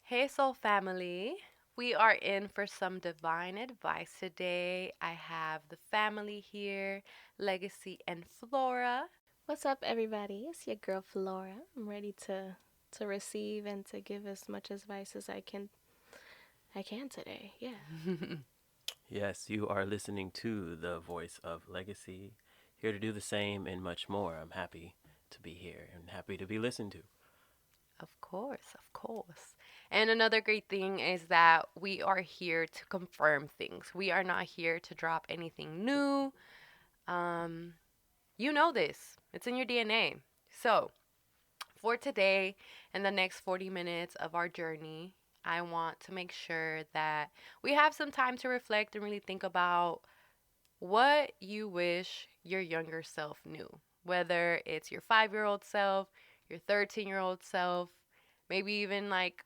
Hey, Soul Family. We are in for some divine advice today. I have the family here, Legacy and Flora. What's up, everybody? It's your girl Flora. I'm ready to receive and to give as much advice as I can today. Yeah. Yes, you are listening to the voice of Legacy, here to do the same and much more. I'm happy to be here and happy to be listened to. Of course, of course. And another great thing is that we are here to confirm things. We are not here to drop anything new. Um, you know this, it's in your DNA. So, for today and the next 40 minutes of our journey, I want to make sure that we have some time to reflect and really think about what you wish your younger self knew. Whether it's your 5-year-old self, your 13-year-old self, maybe even like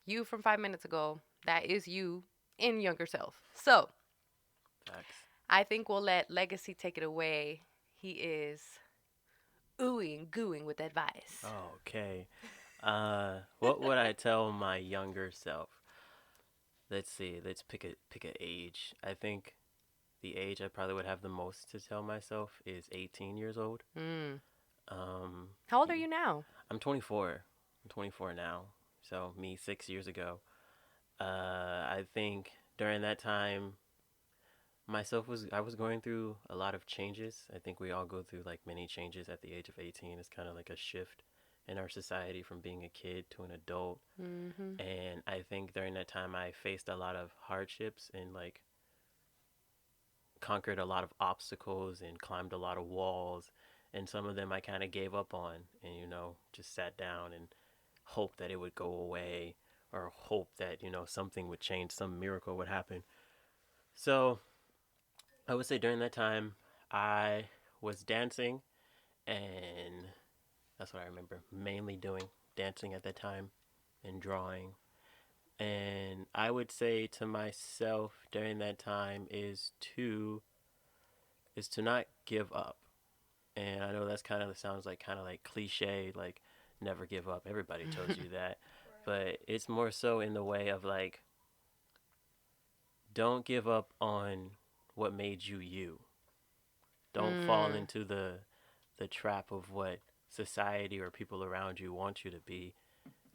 you from 5 minutes ago. That is you in younger self. So Facts. I think we'll let Legacy take it away. He is oohing, gooing with advice. Okay. What would I tell my younger self? Let's see. Let's pick an age. I think the age I probably would have the most to tell myself is 18 years old. Mm. Um, How old are you now? I'm 24. I'm 24 now. So me 6 years ago. I think during that time I was going through a lot of changes. I think we all go through like many changes at the age of 18. It's kind of like a shift in our society from being a kid to an adult. Mm-hmm. And I think during that time I faced a lot of hardships and like conquered a lot of obstacles and climbed a lot of walls. And some of them I kind of gave up on and, just sat down and hoped that it would go away or hope that, something would change, some miracle would happen. So I would say during that time, I was dancing, and that's what I remember mainly doing, dancing at that time and drawing. And I would say to myself during that time is to not give up. And I know that's kind of like cliche, like never give up. Everybody tells you that, but it's more so in the way of like don't give up on what made you you. Don't fall Mm. into the trap of what society or people around you want you to be.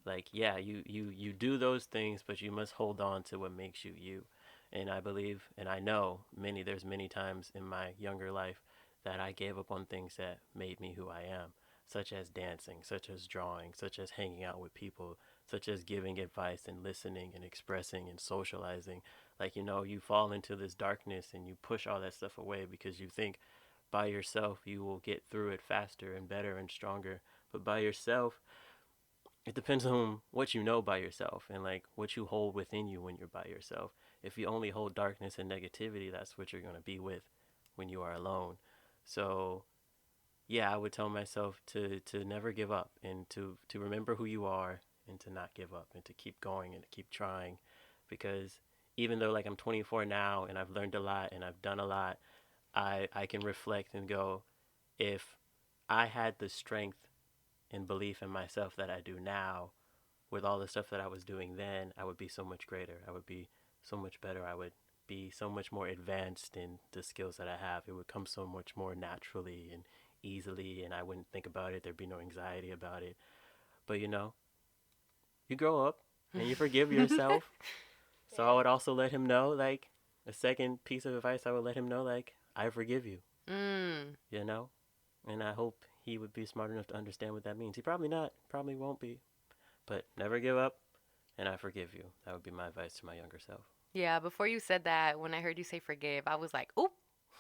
Like, yeah, you do those things, but you must hold on to what makes you you. And I believe and I know there's many times in my younger life that I gave up on things that made me who I am, such as dancing, such as drawing, such as hanging out with people, such as giving advice and listening and expressing and socializing. Like, you fall into this darkness and you push all that stuff away because you think by yourself you will get through it faster and better and stronger. But by yourself, it depends on what you know by yourself and like what you hold within you when you're by yourself. If you only hold darkness and negativity, that's what you're going to be with when you are alone. So, yeah, I would tell myself to never give up and to remember who you are and to not give up and to keep going and to keep trying because even though like I'm 24 now and I've learned a lot and I've done a lot, I can reflect and go, if I had the strength and belief in myself that I do now, with all the stuff that I was doing then, I would be so much greater. I would be so much better. I would be so much more advanced in the skills that I have. It would come so much more naturally and easily, and I wouldn't think about it. There'd be no anxiety about it. But you grow up and you forgive yourself. So I would also let him know, like, a second piece of advice I would let him know, like, I forgive you, Mm. you know? And I hope he would be smart enough to understand what that means. He probably not, probably won't be. But never give up, and I forgive you. That would be my advice to my younger self. Yeah, before you said that, when I heard you say forgive, I was like, oop,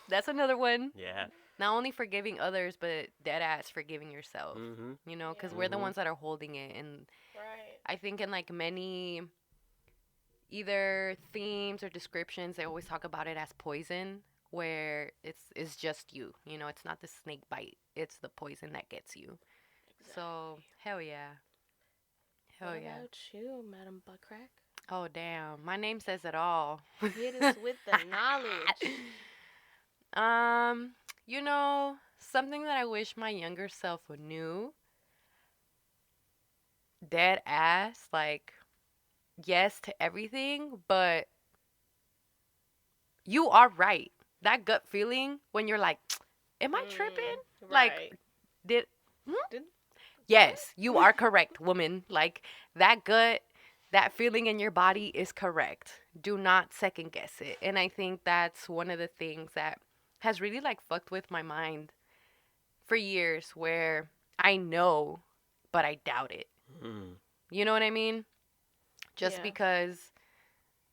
that's another one. Yeah. Not only forgiving others, but dead ass forgiving yourself. Mm-hmm. Because Yeah. we're the Mm-hmm. ones that are holding it. And Right. I think in like many either themes or descriptions, they always talk about it as poison, where it's just you. It's not the snake bite, it's the poison that gets you. So, Exactly. hell yeah. What Hell yeah. about you, Madam Buttcrack? Oh, damn. My name says it all. Hit us with the knowledge. Um, something that I wish my younger self would knew, dead ass, like, yes to everything, but you are right. That gut feeling when you're like, am I tripping? Like, Right. did. Hmm? Did what? Yes, you are correct, woman. Like, that gut, that feeling in your body is correct. Do not second guess it. And I think that's one of the things that has really, like, fucked with my mind for years where I know, but I doubt it. Mm. You know what I mean? Just Yeah. because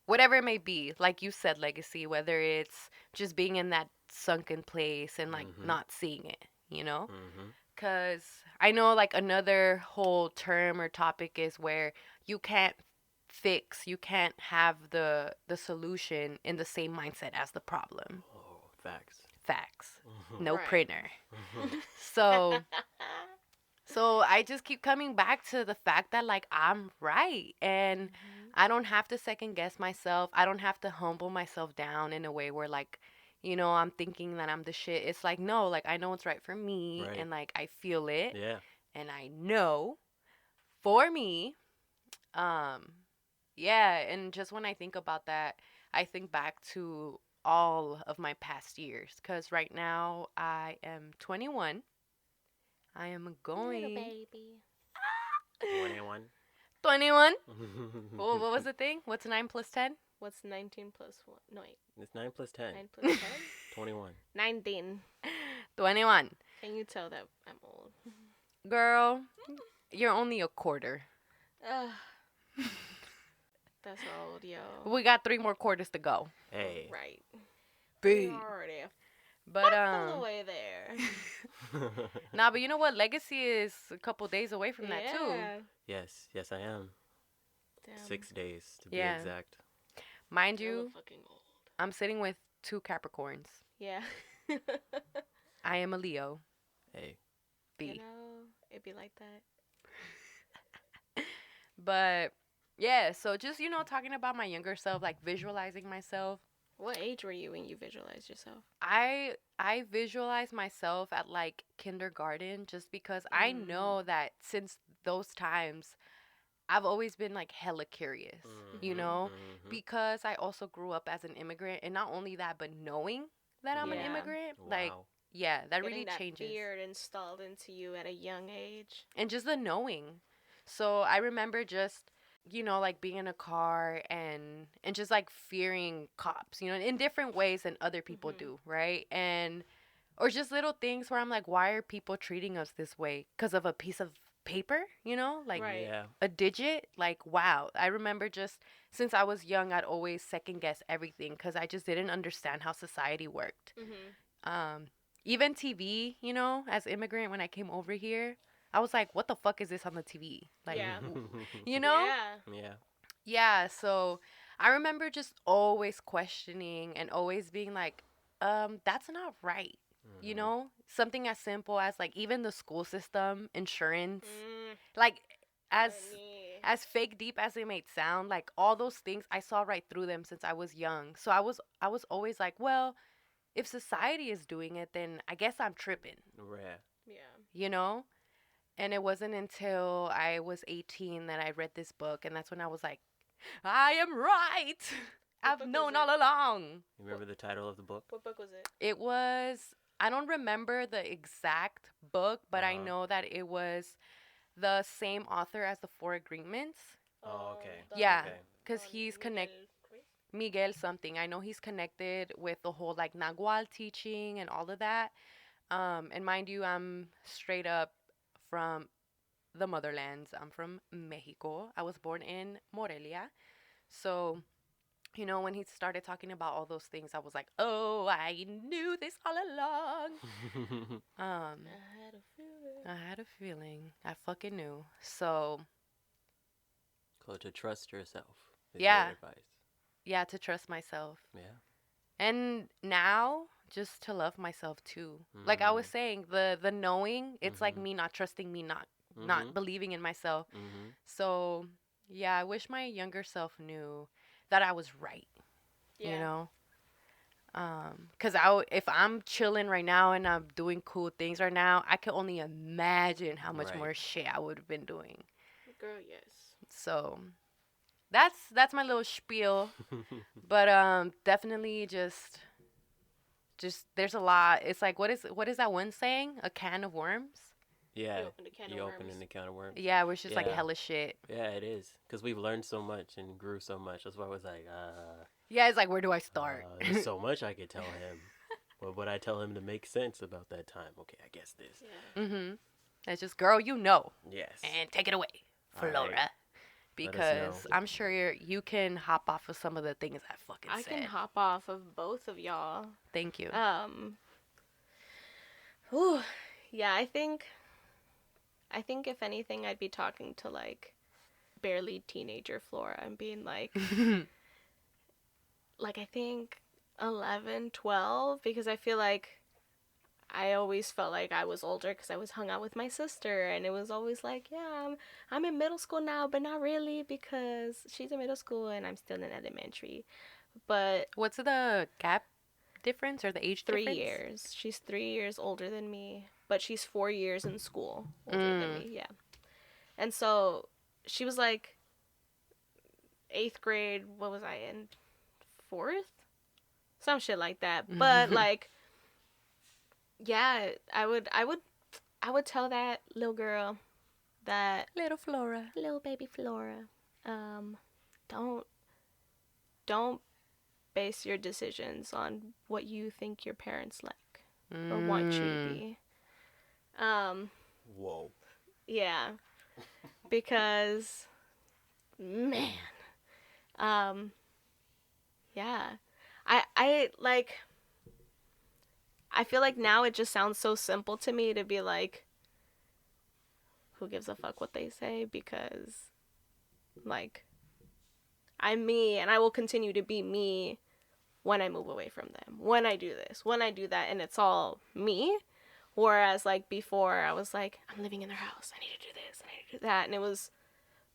whatever it may be, like you said, legacy, whether it's just being in that sunken place and like Mhm. not seeing it, you know? Mhm. Because I know like another whole term or topic is where you can't you can't have the solution in the same mindset as the problem. Oh, facts. Facts. Mhm. No Right. printer. Mhm. So I just keep coming back to the fact that like I'm right and Mhm. I don't have to second guess myself. I don't have to humble myself down in a way where like I'm thinking that I'm the shit. It's like no, like I know what's right for me Right. and like I feel it Yeah. and I know for me um yeah, and just when I think about that, I think back to all of my past years cuz right now I am 21. I am Little going baby. 21. 21. Well, what was the thing? What's 9 plus 10? What's 19 plus 1? No, wait. It's 9 plus 10. 9 plus 10? 21. 19. 21. Can you tell that I'm old? Girl, you're only a quarter. Ugh, that's old, yo. We got 3 more quarters to go. Hey. Right. We B. already a But half of the way there. nah, but you know what? Legacy is a couple days away from that too. Yeah. Yes. Yes, I am. Damn. 6 days to be Yeah. exact. Mind Hella you, fucking old. I'm sitting with 2 Capricorns. Yeah. I am a Leo. Hey. You B. know, it be like that. But yeah, so just talking about my younger self, like visualizing myself. What age were you when you visualized yourself? I visualize myself at like kindergarten just because I know that since those times I've always been like hella curious, Mhm. Mhm. because I also grew up as an immigrant and not only that but knowing that I'm an Mhm. Yeah. immigrant, like Wow. yeah, that Getting really that changes. fear installed into you at a young age. And just the knowing. So I remember just like being in a car and just like fearing cops, in different ways than other people Mhm. do, right? And or just little things where I'm like, why are people treating us this way? Because of a piece of paper, like Right. Yeah. a digit. Like, wow. I remember just since I was young, I'd always second guess everything because I just didn't understand how society worked. Mhm. Um, even TV, as immigrant when I came over here, I was like, what the fuck is this on the TV? Like, Yeah. you know? Yeah. Yeah. Yeah, so I remember just always questioning and always being like, that's not right. Mhm. Something as simple as like even the school system, insurance, Mm, like as honey. as fake deep as it may sound, like all those things I saw right through them since I was young. So I was always like, well, if society is doing it, then I guess I'm tripping, Rare. Yeah. you know? And it wasn't until I was 18 that I read this book, and that's when I was like, I am right. What I've book was known it? all along. You remember the title of the book? What book was it? It was, I don't remember the exact book, but I Uh-huh. know that it was the same author as the Four Agreements. Oh, okay. Yeah, Okay. because Don he's Miguel Ruiz? Miguel something. I know he's connected with the whole like Nagual teaching and all of that. And mind you, I'm straight up from the motherlands. I'm from Mexico. I was born in Morelia. So, when he started talking about all those things, I was like, oh, I knew this all along. Um, I had a feeling. I had a feeling. I fucking knew. So, So to trust yourself is your yeah, advice. yeah, to trust myself. Yeah. And now, just to love myself too. Like I was Mhm. saying, the knowing, it's like Mhm. me not trusting me, not Mhm. believing in myself. Mhm. So, yeah, I wish my younger self knew that I was right, you Yeah. know? Cause if I'm chilling right now and I'm doing cool things right now, I can only imagine how much Right. more shit I would have been doing. Girl, yes. So, That's my little spiel. But definitely just there's a lot. It's like what is that one saying? A can of worms? Yeah, You opened a can of you open worms. an account of worms. Yeah, where it's just like Yeah, hella shit. yeah, it is because we've learned so much and grew so much. That's why I was like, Yeah, it's like where do I start? there's so much I could tell him. What would I tell him to make sense about that time? Okay, I guess this. Yeah. Mhm. It's just girl, you know. Yes. And take it away, All right. Flora. Let us know. Because I'm sure you can hop off of some of the things I fucking I can said. hop off of both of y'all. Thank you. Whew, yeah, I think if anything I'd be talking to like barely teenager Flora and being like I think 11, 12 because I feel like I always felt like I was older because I was hung out with my sister, and it was always like, yeah, I'm in middle school now, but not really because she's in middle school and I'm still in elementary. But What's the gap difference or the age 3 difference? years. She's 3 years older than me, but she's 4 years in school older than me. Yeah, and so she was like eighth grade. What was I in? Fourth, some shit like that. But like, yeah, I would tell that little girl that Little Flora. little baby Flora, um, don't don't base your decisions on what you think your parents like or want you to be. Um, Whoa. yeah, because man, um, yeah, I like. I feel like now it just sounds so simple to me to be like, who gives a fuck what they say? Because like I'm me and I will continue to be me when I move away from them, when I do this, when I do that, and it's all me. Whereas, like, before, I was like, I'm living in their house. I need to do this. I need to do that. And it was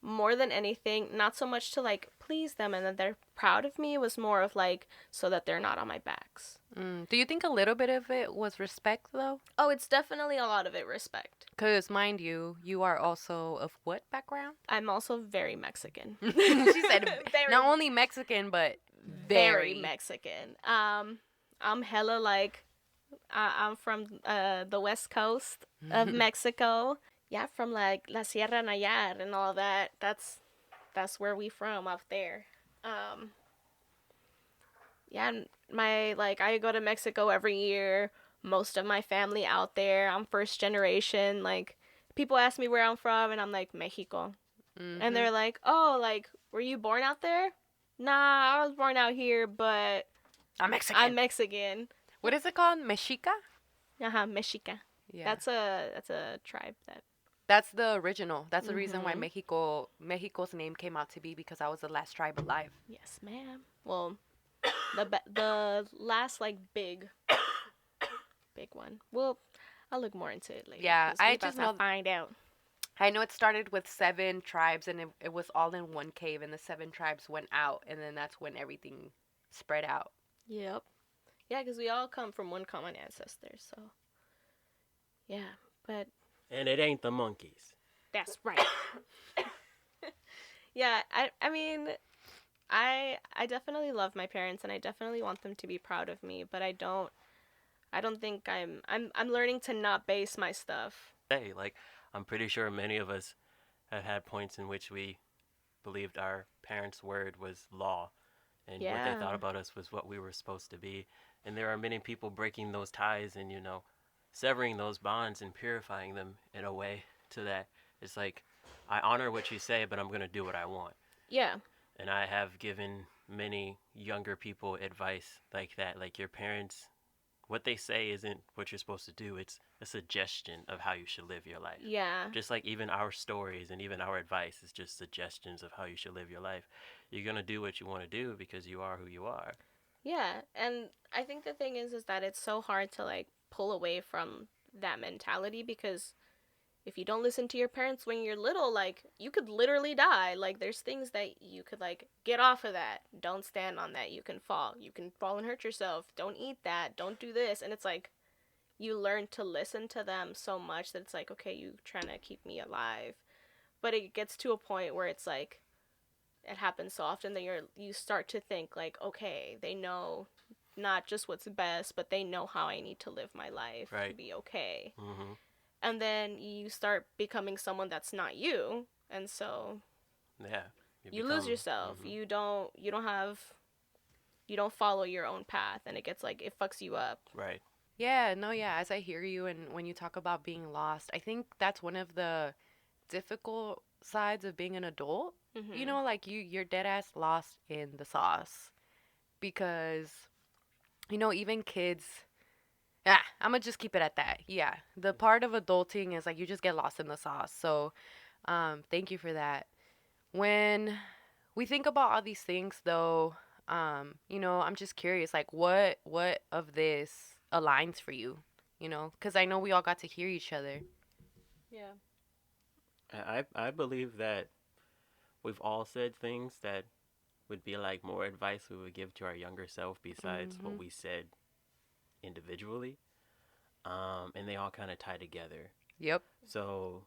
more than anything, not so much to, like, please them and that they're proud of me. It was more of, like, so that they're not on my backs. Do you think a little bit of it was respect though? Oh, it's definitely a lot of it respect. Because mind you, you are also of what background? I'm also very Mexican. She said very, not only Mexican, but very very. Mexican. I'm hella, like, I'm from the west coast of Mexico. Yeah, from like La Sierra Nayar and all that. That's where we from up there. Um, yeah, my like I go to Mexico every year. Most of my family out there. I'm first generation. Like people ask me where I'm from, and I'm like Mexico, and they're like, "Oh, like were you born out there?" Nah, I was born out here, but I'm Mexican. I'm Mexican. What is it called? Mexica? Mexica. Yeah. That's a tribe that. That's the original. That's the reason why Mexico's name came out to be because I was the last tribe alive. Yes, ma'am. Well, the last like big one. Well, I'll look more into it later. Yeah, 'Cause I we just about to know find out. I know it started with 7 tribes and it was all in one cave and the 7 tribes went out and then that's when everything spread out. Yep. Yeah, because we all come from one common ancestor. So, yeah, but And it ain't the monkeys. that's right. Yeah, I mean, I definitely love my parents and I definitely want them to be proud of me, but I don't think I'm learning to not base my stuff. Hey, like, I'm pretty sure many of us have had points in which we believed our parents' word was law and what they Yeah. thought about us was what we were supposed to be. And there are many people breaking those ties and, severing those bonds and purifying them in a way to that it's like, I honor what you say, but I'm going to do what I want. Yeah. And I have given many younger people advice like that. Like, your parents, what they say isn't what you're supposed to do, it's a suggestion of how you should live your life. Yeah. Just like even our stories and even our advice is just suggestions of how you should live your life. You're going to do what you want to do because you are who you are. Yeah, and I think the thing is that it's so hard to like pull away from that mentality because if you don't listen to your parents when you're little, like you could literally die. Like there's things that you could like get off of that. Don't stand on that. You can fall. You can fall and hurt yourself. Don't eat that. Don't do this. And it's like you learn to listen to them so much that it's like, okay, you trying to keep me alive. But it gets to a point where it's like it happens so often that you start to think like, okay, they know not just what's best, but they know how I need to live my life to Right. be okay. Mhm. And then you start becoming someone that's not you, and so Yeah. You you lose become. yourself. Mhm. You don't follow your own path, and it gets like it fucks you up. Right. Yeah, no, yeah. As I hear you and when you talk about being lost, I think that's one of the difficult sides of being an adult. You Mhm. know, like you're dead ass lost in the sauce because even kids. Yeah, I'm gonna just keep it at that. Yeah, the part of adulting is like you just get lost in the sauce. So, thank you for that. When we think about all these things, though, I'm just curious, like, what of this aligns for you? Because I know we all got to hear each other. Yeah. I believe that we've all said things that would be like more advice we would give to our younger self besides what Hmm. we said individually. And they all kind of tie together. Yep. So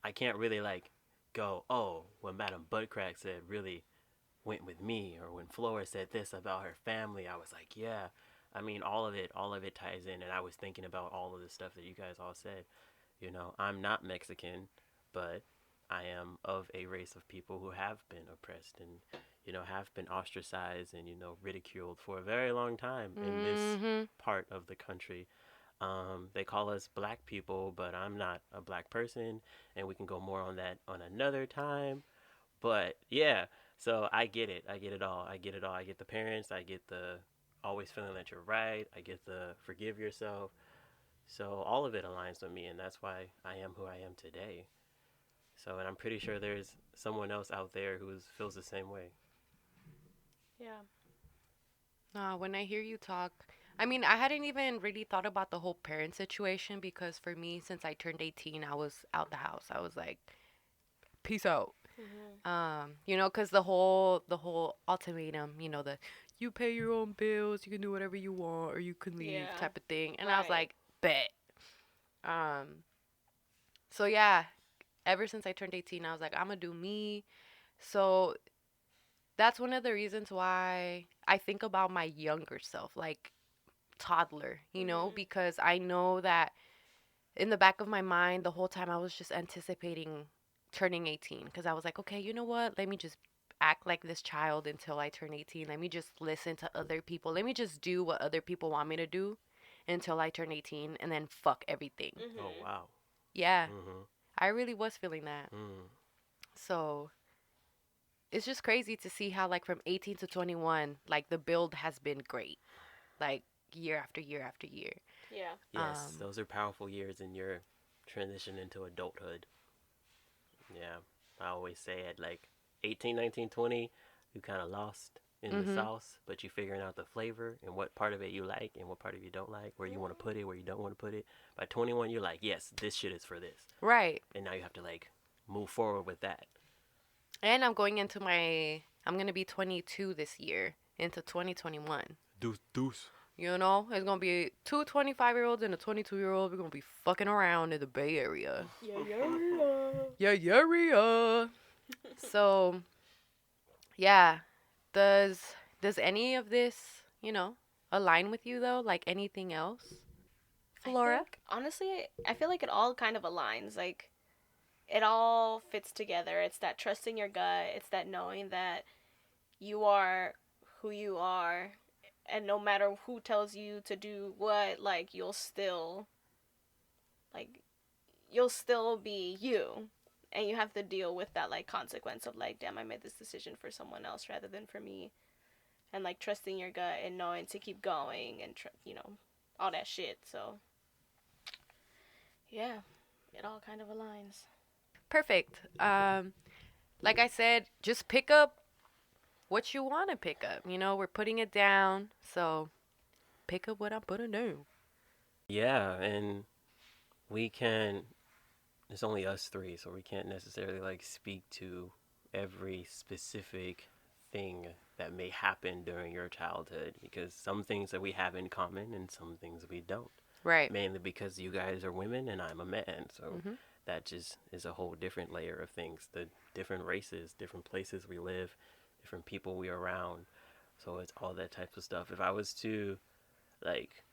I can't really like go, oh, when Madam Buttcrack said really went with me, or when Flora said this about her family, I was like, yeah. I mean, all of it ties in, and I was thinking about all of the stuff that you guys all said. I'm not Mexican, but I am of a race of people who have been oppressed and, have been ostracized and, ridiculed for a very long time in this Hmm. part of the country. They call us black people, but I'm not a black person, and we can go more on that on another time. But yeah, so I get it. I get it all. I get it all. I get the parents. I get the always feeling that you're right. I get the forgive yourself. So all of it aligns with me, and that's why I am who I am today. So, and I'm pretty sure there's someone else out there who feels the same way. Yeah. When I hear you talk, I mean, I hadn't even really thought about the whole parent situation because for me, since I turned 18, I was out the house. I was like, peace out. Mhm. Because the whole ultimatum, the you pay your own bills, you can do whatever you want, or you can leave Yeah. type of thing. And I was Right. like, bet. Um, so yeah, ever since I turned 18, I was like, I'm gonna do me. So that's one of the reasons why I think about my younger self, like toddler, Mhm. because I know that in the back of my mind, the whole time I was just anticipating turning 18 because I was like, okay, you know what? Let me just act like this child until I turn 18. Let me just listen to other people. Let me just do what other people want me to do until I turn 18 and then fuck everything. Oh Mhm. wow. Yeah, Mhm. I really was feeling that. Mm. So it's just crazy to see how, like, from 18 to 21, like, the build has been great. Like, year after year after year. Yeah. Yes, those are powerful years in your transition into adulthood. Yeah, I always say at like 18, 19, 20, you kind of lost in the Mm-hmm. sauce, but you figuring out the flavor and what part of it you like and what part of it you don't like, where you want to put it, where you don't want to put it. By 21, you're like, yes, this shit is for this. Right. And now you have to like move forward with that. And I'm going to be 22 this year into 2021. Deuce, deuce. It's going to be two 25-year-olds and a 22-year-old. We're going to be fucking around in the Bay Area. Yeah. Yeah. Yeah, yeah. So, yeah. Does any of this, align with you though? Like anything else? I Flora? think honestly, I feel like it all kind of aligns. Like it all fits together. It's that trusting your gut. It's that knowing that you are who you are, and no matter who tells you to do what, like like you'll still be you. And you have to deal with that like consequence of like, damn, I made this decision for someone else rather than for me. And like trusting your gut and knowing to keep going and all that shit. So yeah, it all kind of aligns. Perfect. Like I said, just pick up what you want to pick up. We're putting it down. So pick up what I'm putting down. Yeah, and we can, it's only us three, so we can't necessarily like speak to every specific thing that may happen during your childhood because some things that we have in common and some things we don't. Right. Mainly because you guys are women and I'm a man. So Hmm. that just is a whole different layer of things. The different races, different places we live, different people we are around. So it's all that type of stuff. If I was to like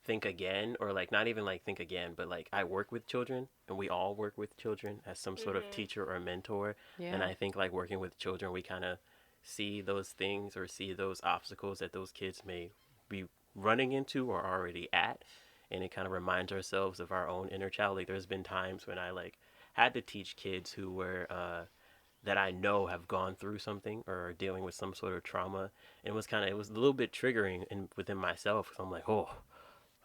think again, or like not even like think again, but like I work with children and we all work with children as some sort of Mhm. teacher or mentor. And Yeah. I think like working with children, we kind of see those things or see those obstacles that those kids may be running into or already at. And it kind of reminds ourselves of our own inner child. Like there's been times when I like had to teach kids who were that I know have gone through something or are dealing with some sort of trauma. And it was a little bit triggering within myself. Because I'm like, oh,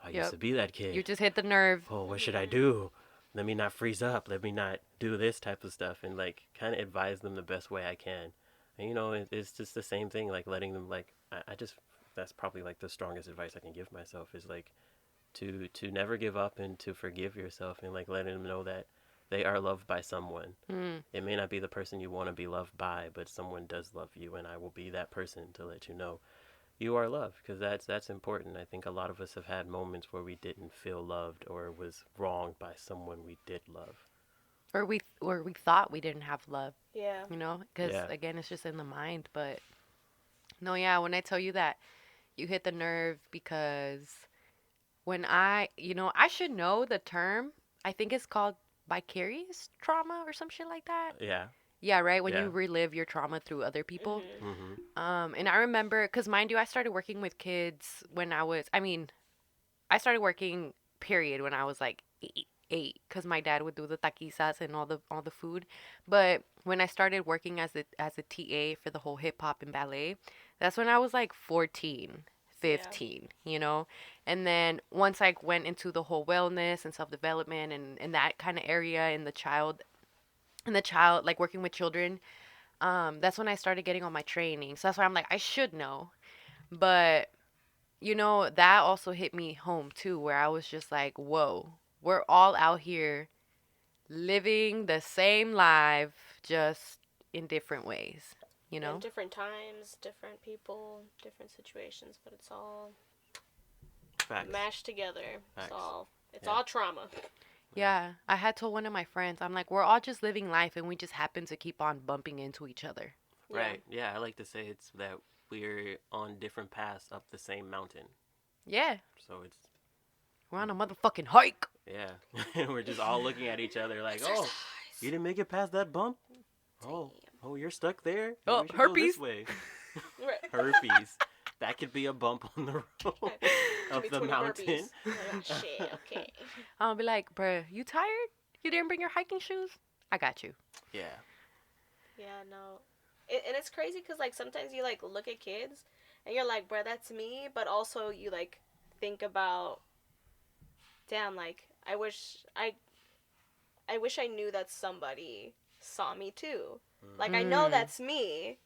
I used Yep. to be that You kid. just hit the nerve. Oh, what should I Mhm. do? Let me not freeze up. Let me not do this type of stuff. And like kind of advise them the best way I can. And it's just the same thing. Like letting them like, I just, that's probably like the strongest advice I can give myself is like to never give up and to forgive yourself and like letting them know that they are loved by someone. Mm. It may not be the person you want to be loved by, but someone does love you, and I will be that person to let you know you are loved, because that's important. I think a lot of us have had moments where we didn't feel loved or was wronged by someone we did love. Or we thought we didn't have love, Yeah. because Yeah. again, it's just in the mind. But no, yeah, when I tell you that you hit the nerve, because when I should know the term. I think it's called vicarious trauma or some shit like that. Yeah. Yeah, right. When Yeah. you relive your trauma through other people. Mhm. Mhm. And I remember, because mind you, I started working with kids when I started working, period, when I was like eight, because my dad would do the taquizas and all the food. But when I started working as a TA for the whole hip hop and ballet, that's when I was like 14, Yeah. 15, And then once I went into the whole wellness and self development and that kind of area in the child, like working with children, that's when I started getting all my training. So that's why I'm like, I should know. But that also hit me home too, where I was just like, whoa, we're all out here living the same life, just in different ways, you And know? different times, different people, different situations, but it's all Facts. mashed together. It's Facts. all it's Yeah. all trauma. Yeah. Yeah, I had told one of my friends, I'm like, we're all just living life and we just happen to keep on bumping into each other. Yeah. Right. Yeah. I like to say it's that we're on different paths up the same mountain. Yeah, So it's we're on a motherfucking hike. yeah. We're just all looking at each other like, oh, you Exercise. didn't make it past that bump. Oh, Damn. oh, you're stuck there. Maybe Oh, we should go this herpes. way. Right. Herpes. That could be a bump on the road Give of me the 20 mountain. burpees. Like, oh, shit. Okay. I'll be like, bruh, you tired? You didn't bring your hiking shoes? I got you. Yeah. Yeah. No. And it's crazy because like sometimes you like look at kids and you're like, bruh, that's me. But also you like think about, damn, like I wish I knew that somebody saw me too. Like I know Mm. that's me.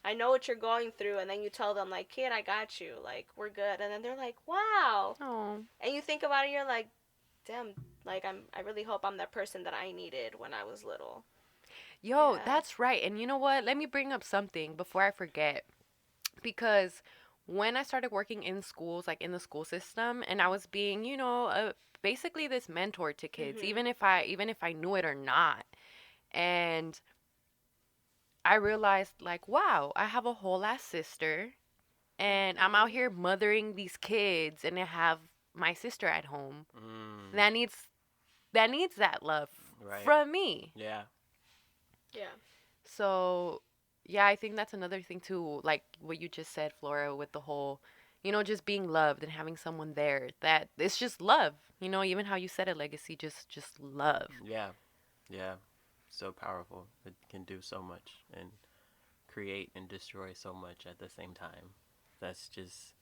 I know what you're going through, and then you tell them like, kid, I got you. Like we're good, and then they're like, wow. Oh. And you think about it, you're like, damn. Like I really hope I'm that person that I needed when I was little. Yo, Yeah. that's right. And you know what? Let me bring up something before I forget. Because when I started working in schools, like in the school system, and I was being, basically this mentor to kids, Mhm. even if I knew it or not. And I realized like, wow, I have a whole ass sister and I'm out Mhm. here mothering these kids and I have my sister at home Mm, that needs that love right. from me. Yeah. Yeah. So, yeah, I think that's another thing too, like what you just said, Flora, with the whole, just being loved and having someone there. That it's just love. Even how you said it, legacy, just love. Yeah. Yeah. So powerful. It can do so much and create and destroy so much at the same time. That's just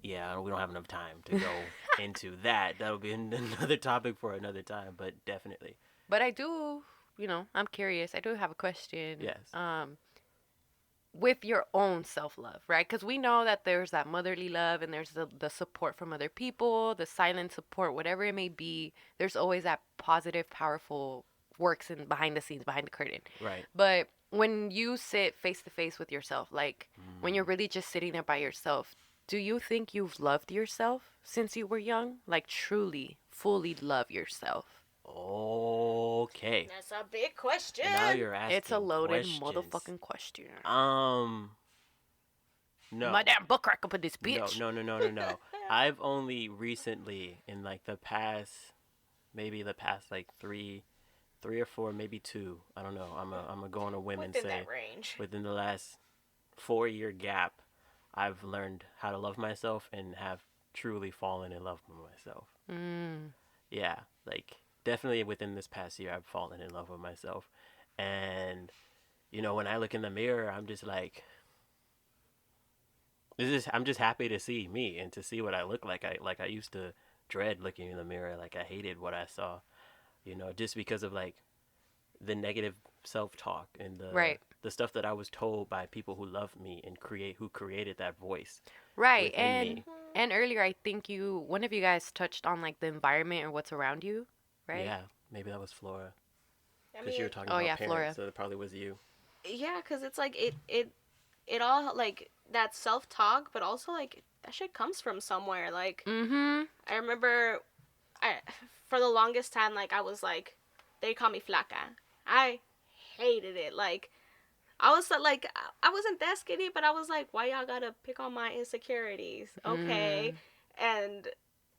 yeah, we don't have enough time to go into that. That'll be another topic for another time, but definitely. But I do, I'm curious. I do have a question. Yes. With your own self love, right? Because we know that there's that motherly love and there's the support from other people, the silent support, whatever it may be. There's always that positive, powerful works in behind the scenes, behind the curtain. Right. But when you sit face to face with yourself, like when you're Mm. really just sitting there by yourself, Do you think you've loved yourself since you were young? Like truly, fully love yourself? Okay. That's a big question. Now you're It's a asking loaded questions. motherfucking question. Um, My no. damn book rack up in this No, bitch. no, no, no, no, no. I've only recently, in like the past, maybe the past like three or four, maybe two. I don't know. I'm gonna go on a whim and Within that say range. within the last 4 year gap, I've learned how to love myself and have truly fallen in love with myself. Mm. Yeah, like definitely within this past year, I've fallen in love with myself, and when I look in the mirror, I'm just like, I'm just happy to see me and to see what I look like. I used to dread looking in the mirror. Like I hated what I saw. Just because of like the negative self-talk and the Right. the stuff that I was told by people who loved me and who created that voice Right. within me. And earlier I think one of you guys touched on like the environment or what's around you, right? Yeah, maybe that was Flora I because you mean, were talking Oh about yeah, parents, Flora. so it probably was you. yeah, because it's like it all like that self talk, but also like that shit comes from somewhere. Like Mm-hmm. I remember, I for the longest time like I was like they call me flaca. I hated it. Like I was like I wasn't that skinny, but I was like, why y'all gotta pick on my insecurities? Okay, Mm. and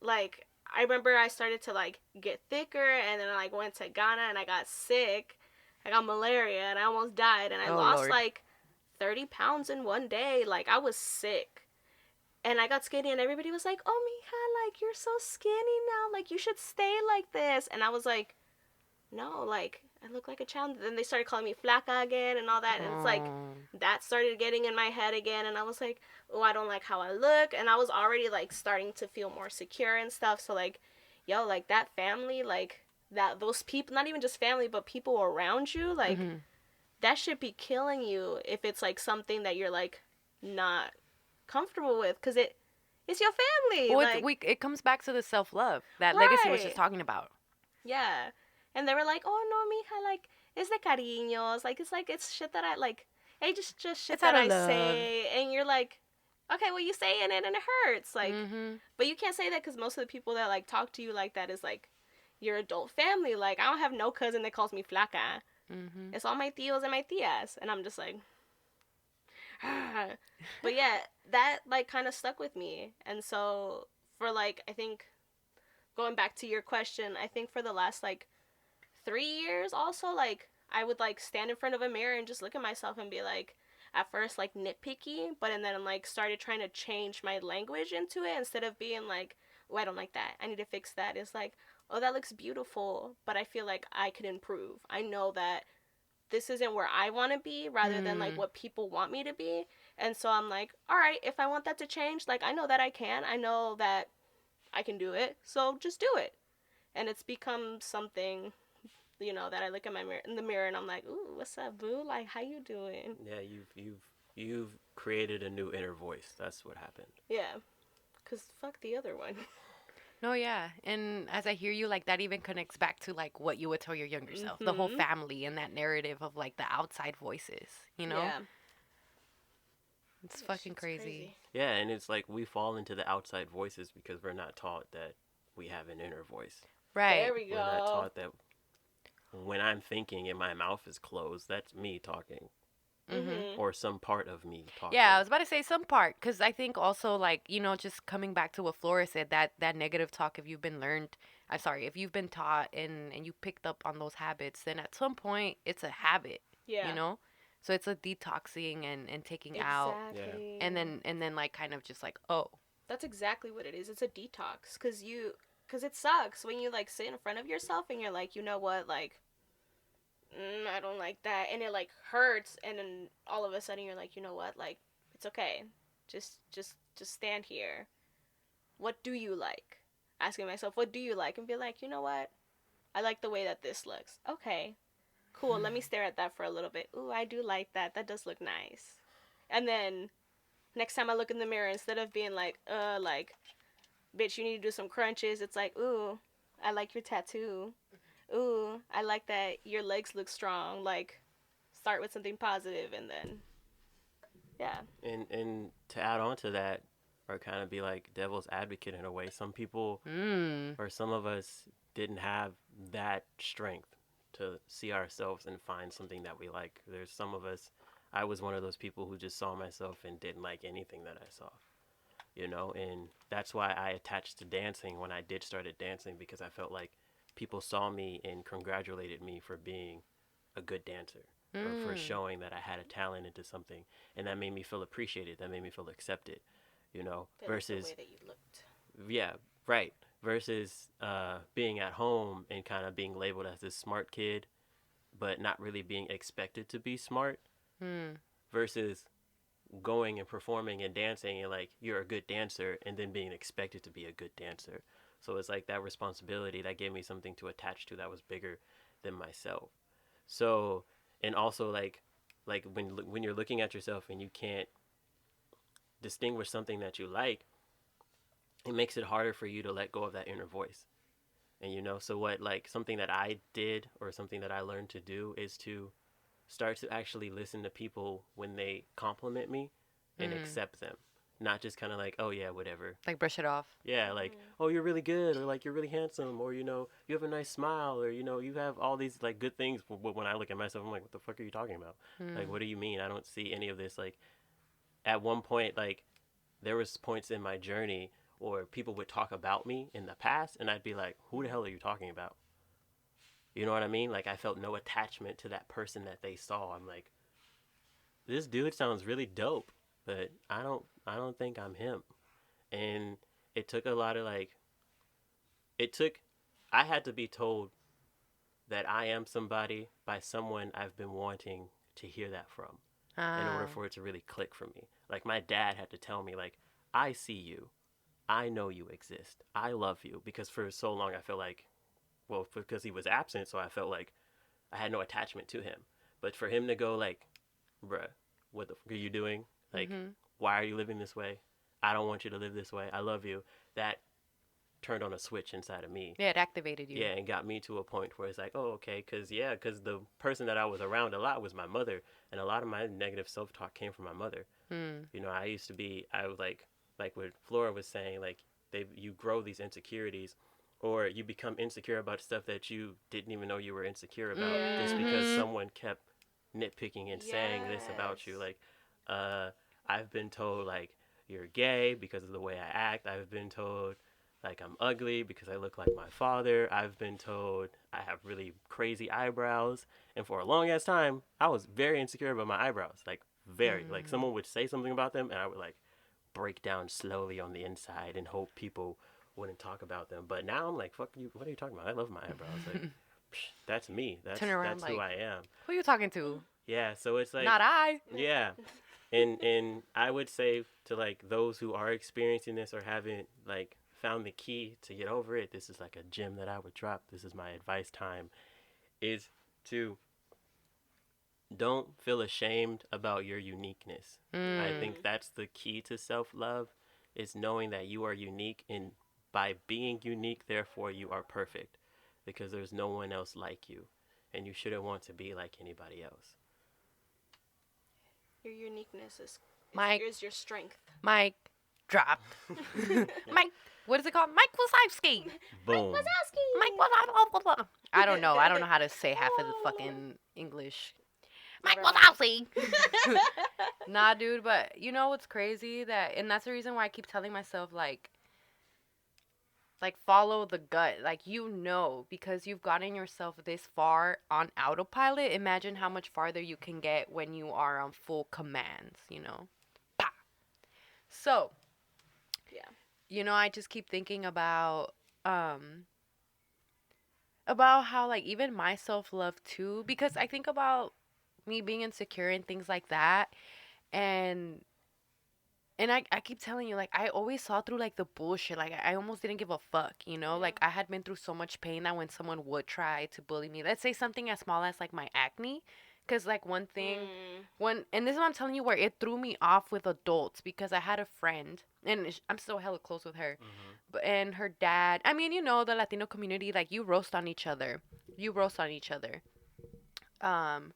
like I remember I started to like get thicker, and then I like went to Ghana and I got sick. I got malaria and I almost died, and I Oh lost Lord. like 30 pounds in one day. Like I was sick. And I got skinny, and everybody was like, "Oh, Mija, like you're so skinny now. Like you should stay like this." And I was like, "No, like I look like a child." Then they started calling me flaca again and all that, and it's like Oh. that started getting in my head again, and I was like, "Oh, I don't like how I look," and I was already like starting to feel more secure and stuff. So like, yo, like that family, like that those people, not even just family, but people around you, like Mm-hmm. that should be killing you if it's like something that you're like not comfortable with, because it's your family, Well, like it comes back to the self love that Legacy was just right, talking about. yeah. And they were like, "Oh no, mija, like it's the cariños, like it's shit that I like, hey, just shit It's that out of I love. say," and you're like, "Okay, well you saying it and it hurts," like, Mm-hmm. but you can't say that because most of the people that like talk to you like that is like your adult family. Like I don't have no cousin that calls me flaca. Mm-hmm. It's all my tios and my tias, and I'm just like, but yeah, that like kind of stuck with me, and so for like I think going back to your question, I think for the last like 3 years also like I would like stand in front of a mirror and just look at myself and be like at first like nitpicky, but and then like started trying to change my language into it instead of being like, oh I don't like that, I need to fix that. It's like, oh that looks beautiful, but I feel like I could improve. I know that this isn't where I want to be rather than like Mm. what people want me to be. And so I'm like, all right, if I want that to change, like I know that I can. I know that I can do it. So just do it. And it's become something, that I look at my mirror in the mirror and I'm like, "Ooh, what's up, boo? Like how you doing?" Yeah, you've created a new inner voice. That's what happened. Yeah, cuz fuck the other one. No, yeah. And as I hear you, like that even connects back to like what you would tell your younger self, the whole Mhm. family and that narrative of like the outside voices, you know? Yeah. It's That fucking shit's crazy. crazy. Yeah, and it's like we fall into the outside voices because we're not taught that we have an inner voice. Right. There we We're not go. taught that when I'm thinking and my mouth is closed, that's me talking Mm-hmm. Mhm. or some part of me Yeah, I talking. was about to say some part because I think also like just coming back to what Flora said, that negative talk. If you've been learned, I'm sorry, if you've been taught and you picked up on those habits, then at some point it's a habit, you Yeah. know. So it's a detoxing and taking out, Yeah. Exactly. and then like kind of just like oh. That's exactly what it is. It's a detox cuz it sucks when you like sit in front of yourself and you're like, "You know what? Like I don't like that," and it like hurts, and then all of a sudden you're like, "You know what? Like it's okay. Just stand here. What do you like?" Asking myself, "What do you like?" and be like, "You know what? I like the way that this looks. Okay. Cool. Let me stare at that for a little bit. Ooh, I do like that. That does look nice." And then next time I look in the mirror, instead of being like, bitch, you need to do some crunches, it's like, ooh, I like your tattoo. Ooh, I like that your legs look strong. Like, start with something positive, and then, yeah. And to add on to that, or kind of be like devil's advocate in a way. Some people, Mm. or some of us, didn't have that strength to see ourselves and find something that we like. There's some of us, I was one of those people who just saw myself and didn't like anything that I saw, you know, and that's why I attached to dancing when I did started dancing, because I felt like people saw me and congratulated me for being a good dancer, or for Mm. showing that I had a talent into something, and that made me feel appreciated, that made me feel accepted, you know, They like the way versus, that you looked. yeah, right, versus being at home and kind of being labeled as this smart kid but not really being expected to be smart, Mm. versus going and performing and dancing and like you're a good dancer and then being expected to be a good dancer. So it's like that responsibility that gave me something to attach to that was bigger than myself. So, and also like when you're looking at yourself and you can't distinguish something that you like, it makes it harder for you to let go of that inner voice. And you know, so what, like something that I did or something that I learned to do is to start to actually listen to people when they compliment me and Mm. accept them. Not just kind of like, oh yeah, whatever. Like brush it off. Yeah, like, oh, you're really good, or like, you're really handsome, or, you know, you have a nice smile, or, you know, you have all these like good things. But when I look at myself, I'm like, what the fuck are you talking about? Like, Mm. what do you mean? I don't see any of this. Like, at one point, like, there was points in my journey or people would talk about me in the past, and I'd be like, who the hell are you talking about? You know what I mean? Like, I felt no attachment to that person that they saw. I'm like, this dude sounds really dope, but I don't think I'm him. And it took a lot of like, it took, I had to be told that I am somebody by someone I've been wanting to hear that from in order Ah. for it to really click for me. Like, my dad had to tell me, like, I see you, I know you exist, I love you, because for so long I felt like, well, because he was absent, so I felt like I had no attachment to him. But for him to go like, bruh, what the fuck are you doing? Like, Mhm. why are you living this way? I don't want you to live this way. I love you. That turned on a switch inside of me. Yeah, it activated you. Yeah, and got me to a point where it's like, oh, okay, because the person that I was around a lot was my mother, and a lot of my negative self talk came from my mother. Mm. You know, I was like what Flora was saying, like you grow these insecurities, or you become insecure about stuff that you didn't even know you were insecure about, just because Yes. Mhm. someone kept nitpicking and saying this about you. Yes. Like, uh, I've been told like you're gay because of the way I act. I've been told like I'm ugly because I look like my father. I've been told I have really crazy eyebrows. And for a long ass time, I was very insecure about my eyebrows. Like, very. Like, Mm. someone would say something about them, and I would like break down slowly on the inside and hope people wouldn't talk about them. But now I'm like, fuck you. What are you talking about? I love my eyebrows. Like, that's me. Turn That's around that's who like, I am. who you talking to? Yeah. So it's like, Not I. yeah. And I would say to like those who are experiencing this or haven't like found the key to get over it, this is like a gem that I would drop. This is my advice time, is to don't feel ashamed about your uniqueness. I Mm. think that's the key to self-love, is knowing that you are unique, and by being unique therefore you are perfect, because there's no one else like you, and you shouldn't want to be like anybody else. Your uniqueness Mike, is your strength. Mike, dropped. Mike, what is it called? Mike Wazowski. Mike Boom. Mike Wazowski. Wazowski. I don't know. I don't know how to say half of the fucking English. Mike Never mind. Wazowski. Nah, dude, but you know what's crazy? And that's the reason why I keep telling myself, like follow the gut. Like, you know, because you've gotten yourself this far on autopilot. Imagine how much farther you can get when you are on full commands, you know? Pah. So, Yeah. you know, I just keep thinking um about how, like, even my self-love too, because I think about me being insecure and things like that, and I keep telling you, like, I always saw through like the bullshit. Like, I almost didn't give a fuck, you know? Yeah. Like, I had been through so much pain that when someone would try to bully me, let's say something as small as like my acne, because like one thing, and this is what I'm telling you, where it threw me off with adults, because I had a friend, and I'm still hella close with her, Mm-hmm. but and her dad. I mean, you know, the Latino community, like, you roast on each other, you roast on each other. Um,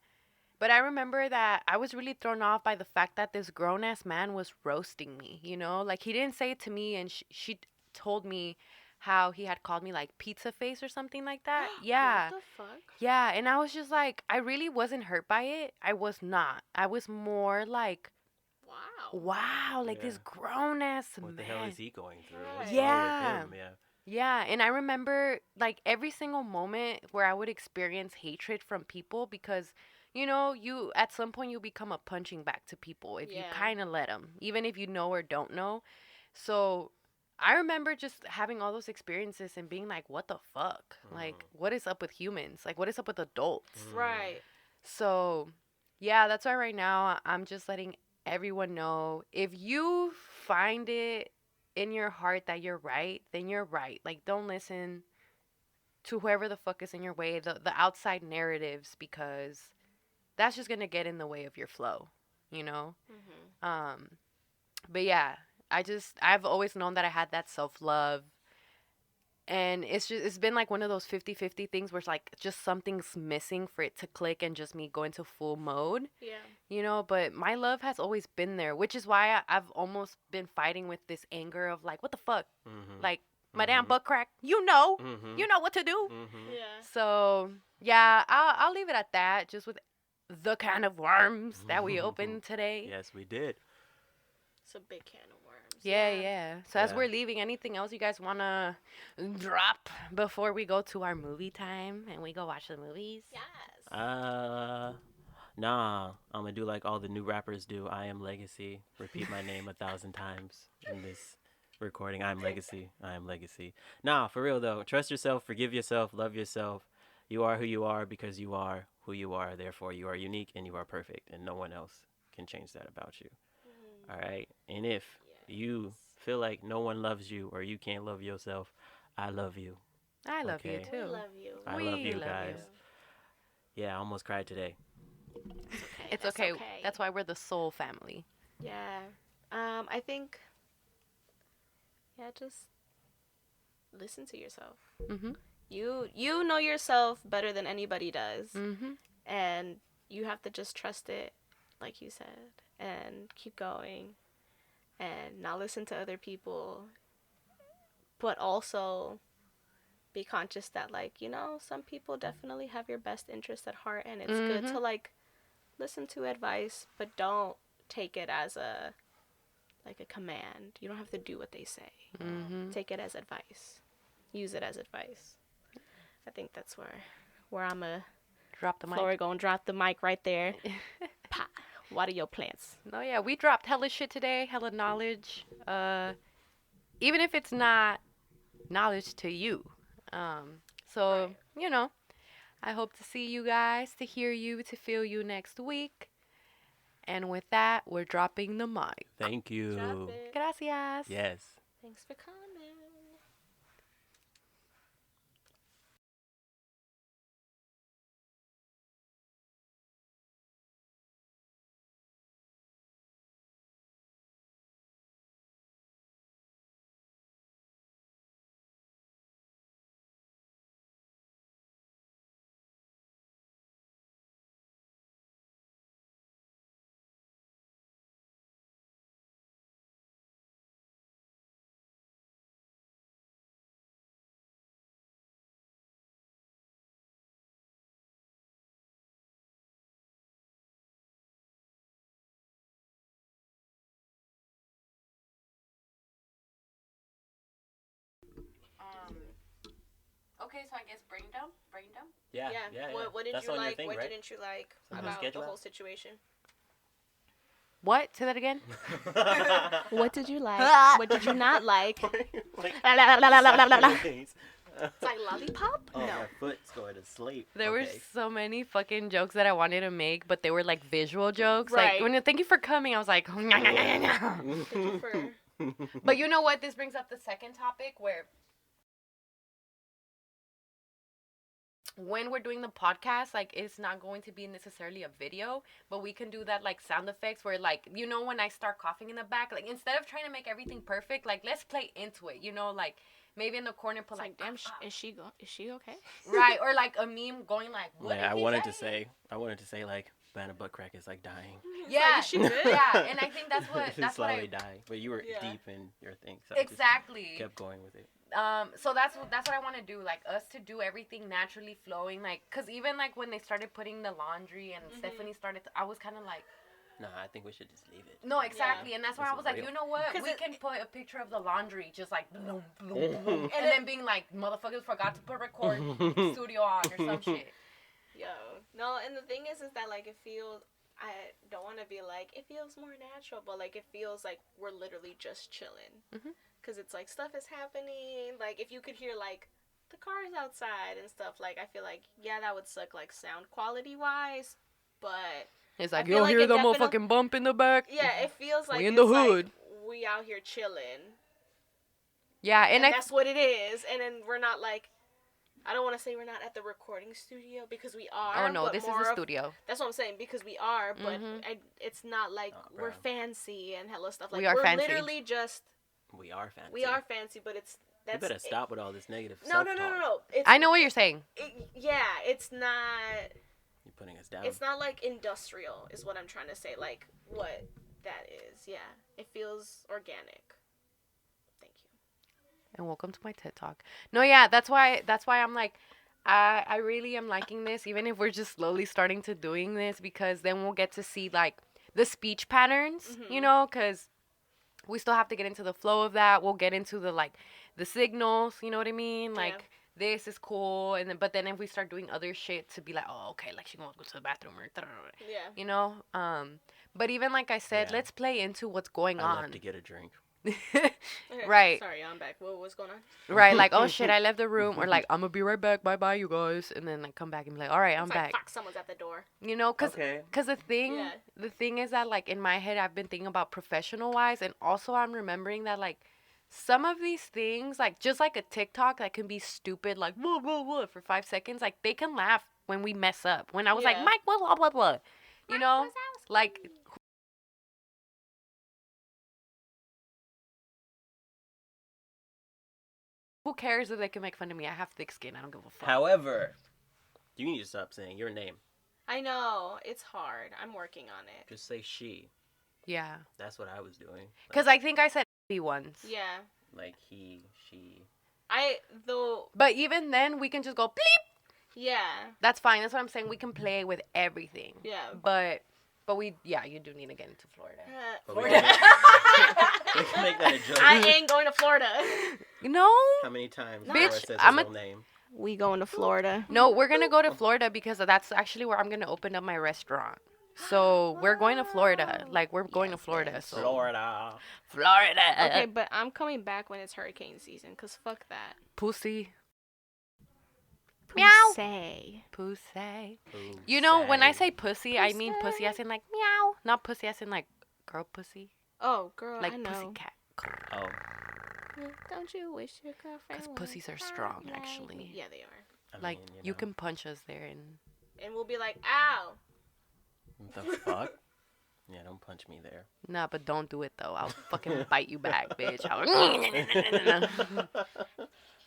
But I remember that I was really thrown off by the fact that this grown ass man was roasting me, you know? Like, he didn't say it to me, and she told me how he had called me, like, pizza face or something like that. What Yeah. the fuck? Yeah. And I was just like, I really wasn't hurt by it. I was not. I was more like, Wow. wow, like Yeah. this grown ass What the man. hell is he going through? What's Right. wrong with Yeah. him? Yeah. Yeah, and I remember like every single moment where I would experience hatred from people because, you know, you at some point you become a punching bag to people if you Yeah. kind of let them, even if you know or don't know. So I remember just having all those experiences and being like, what the fuck? Like, what is up with humans? Like, what is up with adults? Right. So, yeah, that's why right now I'm just letting everyone know if you find it in your heart that you're right, then you're right. Like, don't listen to whoever the fuck is in your way, the outside narratives, because that's just gonna get in the way of your flow, you know? Mm-hmm. But yeah, I've always known that I had that self love, and it's been like one of those 50-50 things where it's like just something's missing for it to click and just me go into full mode, Yeah. you know. But my love has always been there, which is why I've almost been fighting with this anger of like, what the fuck, like my damn butt crack, you know, you know what to do. Yeah. So yeah, I'll leave it at that, just with the kind of worms that we opened today. Yes, we did. It's a big can of worms. Yeah. So as Yeah. we're leaving, anything else you guys wanna drop before we go to our movie time and we go watch the movies? Yes. Nah. I'm gonna do like all the new rappers do. I am Legacy. Repeat my name 1,000 times in this recording. I am Legacy. I am Legacy. Nah, for real though. Trust yourself. Forgive yourself. Love yourself. You are who you are because you are who you are. Therefore, you are unique and you are perfect, and no one else can change that about you. All right. And if you feel like no one loves you or you can't love yourself, I love you. I love you Okay. We too. love you. I We love you love guys. you. Yeah, I almost cried today. It's okay. It's That's okay. That's why we're the soul family. Yeah. I think. Yeah, just listen to yourself. Mhm. You know yourself better than anybody does, Mhm. and you have to just trust it, like you said, and keep going, and not listen to other people, but also be conscious that, like, you know, some people definitely have your best interest at heart, and it's good to like listen to advice, but don't take it as a like a command. You don't have to do what they say. Take it as advice. Use it as advice. I think that's where I'm a Drop the mic. Flora gonna drop the mic right there. Pa, water your plants. No, yeah, we dropped hella shit today, hella knowledge. Even if it's not knowledge to you. So, Right. you know, I hope to see you guys, to hear you, to feel you next week. And with that, we're dropping the mic. Thank you. Drop it. Gracias. Yes. Thanks for coming. Okay, so I guess brain dump? Yeah. What did That's you on your like? thing, What right? didn't you like On the about schedule the whole app? situation? What? Say that again? What did you like? What did you not like? Like, It's like lollipop? oh, No. my foot's going to sleep. There were Okay. so many fucking jokes that I wanted to make, but they were like visual jokes. Right. Like, when thank you for coming, I was like, Thank you for. But you know what? This brings up the second topic where when we're doing the podcast, like it's not going to be necessarily a video, but we can do that like sound effects where like, you know, when I start coughing in the back, like instead of trying to make everything perfect, like let's play into it, you know, like maybe in the corner put It's like, damn, is she okay? right, or like a meme going like, what Yeah, did I he wanted say? to say like, Banana butt crack is like dying. Yeah, Is she good? yeah, and I think that's It's what slowly I dying. But you were Yeah. deep in your thing, so I just exactly. kept going with it. So that's what I want to do, like us to do everything naturally flowing, like, cause even like when they started putting the laundry and Stephanie started, I was kind of like, Nah, I think we should just leave it. no, exactly, and that's why This I is was like, real. you know what, 'Cause we it- can put a picture of the laundry just like, bloom, bloom, bloom, And and then being like, motherfuckers forgot to put record studio on or some shit. Yo, no, and the thing is that like it feels. I don't want to be like it feels more natural, but like it feels like we're literally just chilling, Mhm. cause it's like stuff is happening. Like if you could hear like the cars outside and stuff, like I feel like yeah that would suck like sound quality wise, but It's I like feel you'll like hear it the definitely- motherfucking bump in the back. yeah it feels like We in it's the hood. like we out here chilling, Yeah, and and that's what it is. And then we're not like. I don't want to say we're not at the recording studio because we are. oh no, but this is more a of- studio. That's what I'm saying because we are, but Mhm. it's not like Oh, we're bro. fancy and hella stuff. Like We are we're fancy. literally just We are fancy. we are fancy, but it's You that's better stop with all this negative No, self-talk. It's, I know what you're saying. yeah, it's not. You're putting us down. It's not like industrial, is what I'm trying to say. Like what that is. Yeah, it feels organic. Thank you. And welcome to my TED Talk. No, yeah, that's why I'm like, I really am liking this, even if we're just slowly starting to doing this, because then we'll get to see like the speech patterns, you know, because we still have to get into the flow of that. We'll get into the like the signals, you know what I mean? Like Yeah. this is cool, and then but then if we start doing other shit to be like, oh, okay, like she wants to go to the bathroom or Yeah. you know. But even like I said, Yeah. let's play into what's going I on. left to get a drink. Okay. Right. Sorry, I'm back. What's going on? Right, like, oh shit, I left the room, or like, I'm gonna be right back, bye bye, you guys, and then like come back and be like, all right, I'm It's like, back, fuck, someone's at the door. you know, cause, Okay. 'cause the Yeah. thing is that like in my head, I've been thinking about professional wise, and also I'm remembering that like some of these things, like just like a TikTok that can be stupid, like whoa whoa whoa for 5 seconds, like they can laugh when we mess up. When I was like, Yeah. Mike, blah blah blah, you know, like. Who cares if they can make fun of me? I have thick skin. I don't give a fuck. However, you need to stop saying your name. I know it's hard. I'm working on it. Just say she. Yeah. That's what I was doing. Because I think I said once. Yeah. Like he, she. Though. But even then, we can just go bleep. Yeah. That's fine. That's what I'm saying. We can play with everything. Yeah. But you do need to get into Florida. But we Florida. We can make that a joke. I ain't going to Florida. No. How many times Bitch, Laura says his I'm a- whole name? We going to Florida. No, we're going to go to Florida because that's actually where I'm going to open up my restaurant. So we're going to Florida. Like, we're going to Florida. So Florida. Florida. Okay, but I'm coming back when it's hurricane season, because fuck that. Pussy. Meow. Pussy. Ooh, You know, when I say say pussy, I mean pussy as in like meow. Not pussy as in like girl pussy. Oh, girl, Like I know. pussycat. Oh, Don't you wish your girlfriend? Because was pussies are hot strong, like actually. me? Yeah, they are. I Like, mean, you know. can punch us there and... And we'll be like, ow. What the fuck? Yeah, don't punch me there. Nah, but don't do it, though. I'll fucking bite you back, bitch. I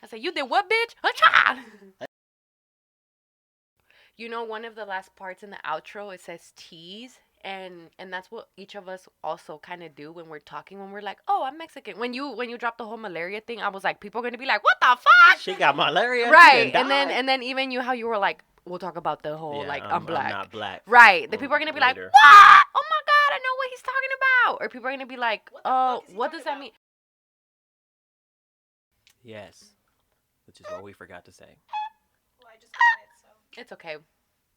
said, you did what, bitch? Achah! You know, one of the last parts in the outro, it says tease. And that's what each of us also kind of do when we're talking, when we're like, oh, I'm Mexican. When you dropped the whole malaria thing, I was like, people are going to be like, what the fuck? She got malaria. Right. She And died. then even you, how you were like, we'll talk about the whole, Yeah, like, I'm black. I'm not black. Right. The people are going to be like, Later. what? Oh my God, I know what he's talking about. Or people are going to be like, What the oh, fuck is he what talking does that about? mean? Yes, which is what we forgot to say. Well, I just got it, so. It's okay.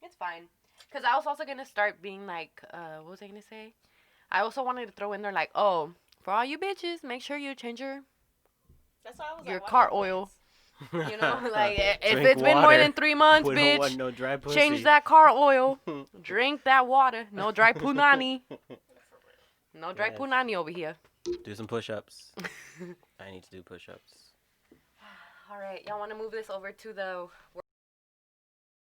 It's fine. Because I was also going to start being like, what was I going to say? I also wanted to throw in there like, oh, for all you bitches, make sure you change your That's why I was Your like, why car not oil. plants? You know, like if Drink it's been more water. than 3 months, We don't want bitch, no dry pussy. change that car oil. Drink that water. No dry punani. No dry Yes. punani over here. Do some push-ups. I need to do push-ups. All right, y'all want to move this over to the